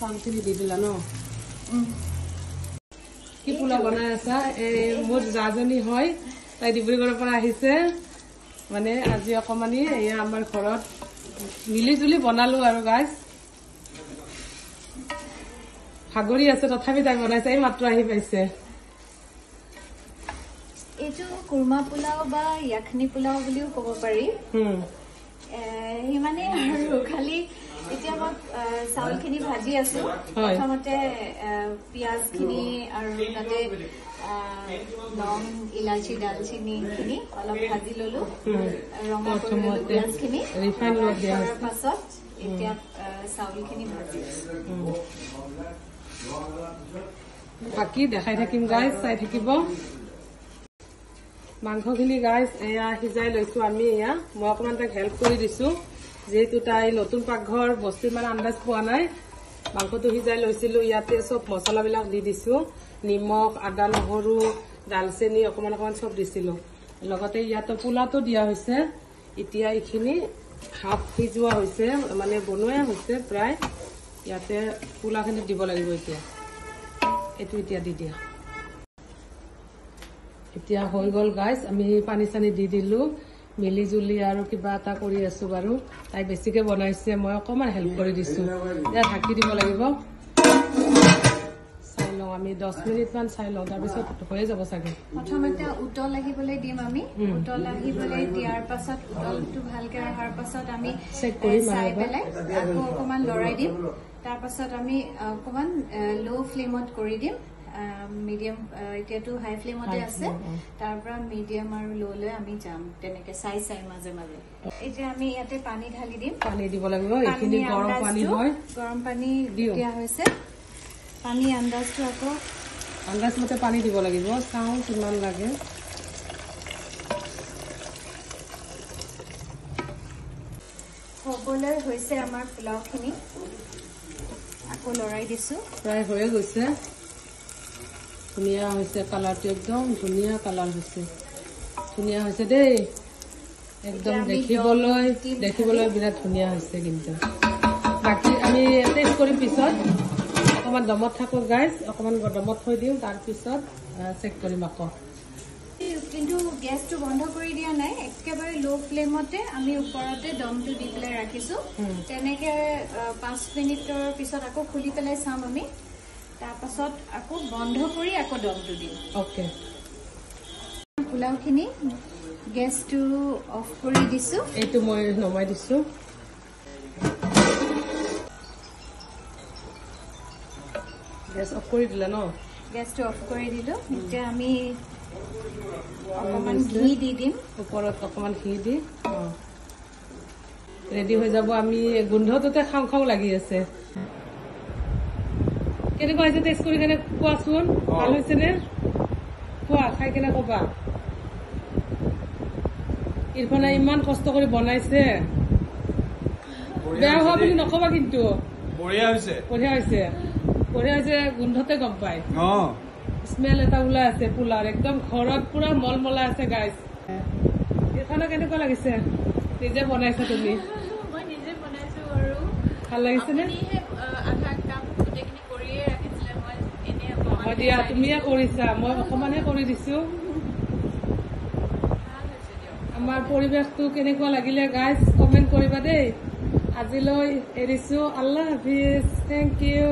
চাউলখিনি দি দিলা ন কি পোলাও বনাই আছা মোৰ জাজনী হয় তাই ডিব্ৰুগড়ৰ পৰা আহিছে মানে আজি অকমানি এয়া আমাৰ ঘৰত মিলি জুলি বনালো আৰু গাইজ ভাগৰি আছে তথাপি তাই বনাইছে এই মাত্ৰ আহি পাইছে এইটো কুৰ্মা পোলাও বা ইয়াখনি পোলাও বুলিও ক'ব পাৰি মানে আৰু খালি এতিয়া মই চাউলখিনি ভাজি আছো প্ৰথমতে পিঁয়াজখিনি আৰু তাতে লং ইলাচি ডালচিনি খিনি অলপ ভাজি ললো ৰঙা কৰি ললো পিঁয়াজখিনি তাৰ পাছত এতিয়া চাউলখিনি ভাজি বাকী দেখাই থাকিম গাইজ চাই থাকিব মাংসখিনি গাইজ এয়া সিজাই লৈছো আমি এয়া মই অকমান তাক হেল্প কৰি দিছো যেহেতু তাই নতুন পাকঘৰ বস্তু ইমান আন্দাজ পোৱা নাই মাংসটো সিজাই লৈছিলো ইয়াতে চব মছলাবিলাক দি দিছো নিমখ আদা নহৰু ডালচেনি অকমান অকমান চব দিছিলো লগতে ইয়াতে পোলাটো দিয়া হৈছে এতিয়া এইখিনি হাফ সিজোৱা হৈছে মানে বনোৱা হৈছে প্ৰায় ইয়াতে পোলাখিনি দিব লাগিব এতিয়া এইটো এতিয়া দি দিয়া এতিয়া হৈ গ'ল গাইজ আমি পানী চানী দি দিলো মিলি জুলি আৰু কিবা এটা কৰি আছো বাৰু তাই বেছিকে বনাইছে মই অকমান হেল্প কৰি দিছো এতিয়া ঢাকি দিব লাগিব চাই লওঁ আমি 10 মিনিট মান চাই লওঁ তাৰপিছত হৈয়ে যাব চাগে প্ৰথমতে উতল আহিবলৈ দিম আমি উতল আহিবলৈ দিয়াৰ পাছত উতলটো ভালকে অহাৰ পাছত আমি চেক কৰি চাই পেলাই আকৌ অকমান লৰাই দিম তাৰ পাছত আমি অকমান লো ফ্লেমত কৰি দিম মিডিয়াম এতিয়াতো হাই ফ্লেমতে আছে তাৰ পৰা মিডিয়াম আৰু লো লৈ আমি যাম তেনেকে চাই চাই মাজে মাজে এতিয়া আমি ইয়াতে পানী ঢালি দিম পানী দিব লাগিব এইখিনি গৰম পানী হয় গৰম পানী দিয়া হৈছে পানী আন্দাজটো আকৌ আন্দাজ মতে পানী দিব লাগিব চাওঁ কিমান লাগে হ'বলৈ হৈছে আমাৰ পোলাওখিনি আকৌ লৰাই দিছো প্ৰায় হৈয়ে গৈছে ধুনীয়া হৈছে কালাৰটো একদম ধুনীয়া কালাৰ হৈছে ধুনীয়া হৈছে দেই একদম দেখিবলৈ বিৰাট ধুনীয়া হৈছে কিন্তু বাকী আমি টেষ্ট কৰিম পিছত অকমান দমত থাকো গাইজ অকমান দমত থৈ দিওঁ তাৰপিছত চেক কৰিম আকৌ কিন্তু গেছটো বন্ধ কৰি দিয়া নাই একেবাৰে লো ফ্লেমতে আমি ওপৰতে দমটো দি পেলাই ৰাখিছো তেনেকে 5 মিনিটৰ পিছত আকৌ খুলি পেলাই চাম আমি তাৰ পাছত আকৌ বন্ধ কৰি আকৌ দমটো দিম ওকে পোলাওখিনি গেছটো অফ কৰি দিছো এইটো মই নমাই দিছো গেছ অফ কৰি দিলা ন গেছটো অফ কৰি দিলো এতিয়া আমি অকমান ঘি দি দিম ওপৰত অকমান ঘি দি ৰেডি হৈ যাব আমি গোন্ধটোতে খাওঁ খাওঁ লাগি আছে কেনেকুৱা হৈছে টেষ্ট কৰি কেনে কোৱাচোন ভাল হৈছে নে কোৱা খাই কেনে কবা ইৰফানে ইমান কষ্ট কৰি বনাইছে বেয়া হোৱা বুলি নকবা কিন্তু বঢ়িয়া হৈছে গোন্ধতে গম পায় স্মেল এটা ওলাই আছে পোলাৰ একদম ঘৰত পুৰা মলমলা আছে গাইজ ইৰফানে কেনেকুৱা লাগিছে নিজে বনাইছা তুমি মই নিজে বনাইছো আৰু ভাল লাগিছে নে আধা কাপ গোটেইখিনি কৰিয়ে ৰাখিছিলে মই এনে দিয়া তুমিয়ে কৰিছা মই অকমানহে কৰি দিছো আমাৰ পৰিৱেশটো কেনেকুৱা লাগিলে গাইজ কমেণ্ট কৰিবা দেই আজিলৈ এৰিছো আল্লাহ হাফিজ থেংক ইউ